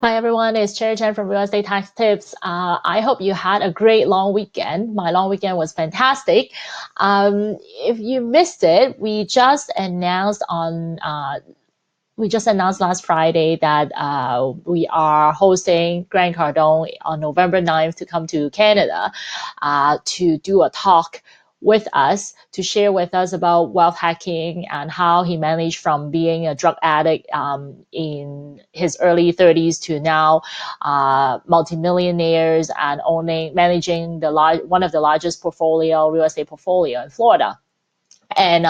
Hi everyone, it's Cherry Chen from Real Estate Tax Tips. I hope you had a great long weekend. My long weekend was fantastic. If you missed it, we just announced last Friday that we are hosting Grant Cardone on November 9th to come to Canada to do a talk with us to share with us about wealth hacking and how he managed from being a drug addict in his early 30s to now multimillionaires and managing one of the largest real estate portfolio in Florida. And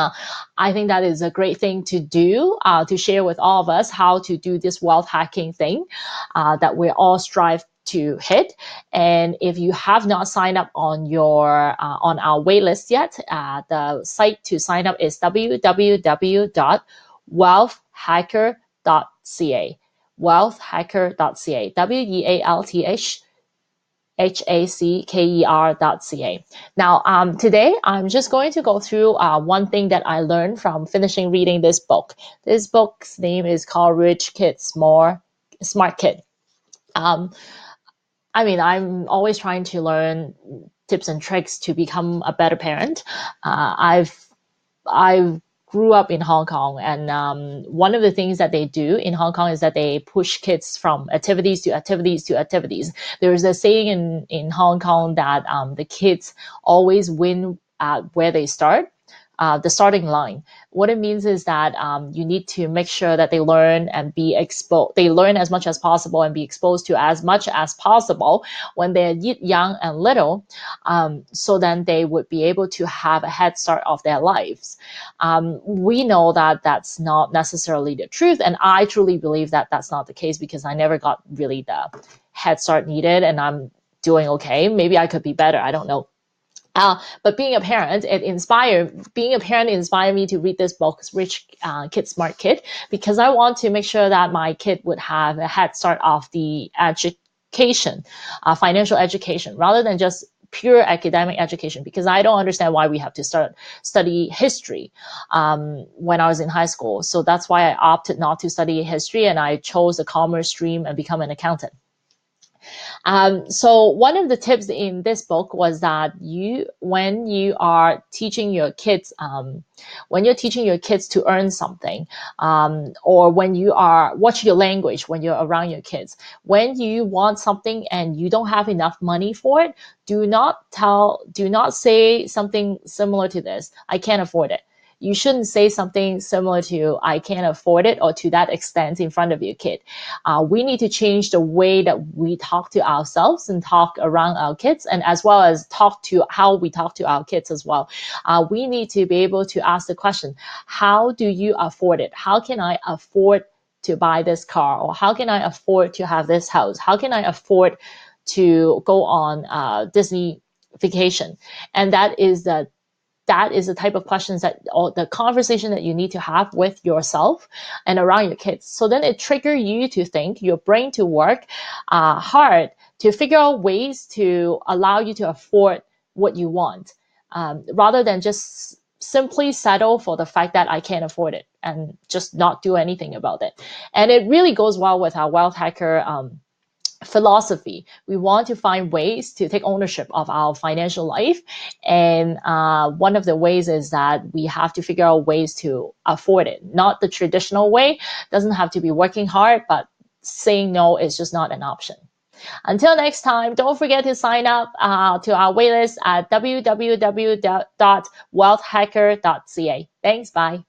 I think that is a great thing to do, to share with all of us how to do this wealth hacking thing that we all strive to hit. And if you have not signed up on our waitlist yet, the site to sign up is www.wealthhacker.ca. Wealthhacker.ca. WEALTHHACKER.ca. Now, today I'm just going to go through one thing that I learned from finishing reading this book. This book's name is called Rich Kid, Smart Kid. I'm always trying to learn tips and tricks to become a better parent. I've grew up in Hong Kong, and one of the things that they do in Hong Kong is that they push kids from activities to activities to activities. There's a saying in Hong Kong that the kids always win at where they start. The starting line. What it means is that you need to make sure that they learn and be exposed. They learn as much as possible and be exposed to as much as possible when they're young and little, so then they would be able to have a head start of their lives. We know that that's not necessarily the truth, and I truly believe that that's not the case because I never got really the head start needed, and I'm doing okay. Maybe I could be better. I don't know. But being a parent inspired me to read this book, Rich Kid, Smart Kid, because I want to make sure that my kid would have a head start of the education, financial education, rather than just pure academic education, because I don't understand why we have to study history when I was in high school. So that's why I opted not to study history, and I chose the commerce stream and become an accountant. So one of the tips in this book was that when you are teaching your kids, when you're teaching your kids to earn something, or when you are watch your language when you're around your kids, when you want something and you don't have enough money for it, do not say something similar to this: "I can't afford it." You shouldn't say something similar to "I can't afford it" or to that extent in front of your kid. We need to change the way that we talk to ourselves and talk around our kids, and as well as talk to how we talk to our kids as well. We need to be able to ask the question: how do you afford it? How can I afford to buy this car? Or how can I afford to have this house? How can I afford to go on Disney vacation? And that is the type of questions or the conversation that you need to have with yourself and around your kids. So then it triggers you to think, your brain to work hard to figure out ways to allow you to afford what you want, rather than just simply settle for the fact that I can't afford it and just not do anything about it. And it really goes well with our wealth hacker philosophy. We want to find ways to take ownership of our financial life. And one of the ways is that we have to figure out ways to afford it. Not the traditional way, doesn't have to be working hard, but saying no is just not an option. Until next time, don't forget to sign up to our waitlist at www.wealthhacker.ca. Thanks, bye.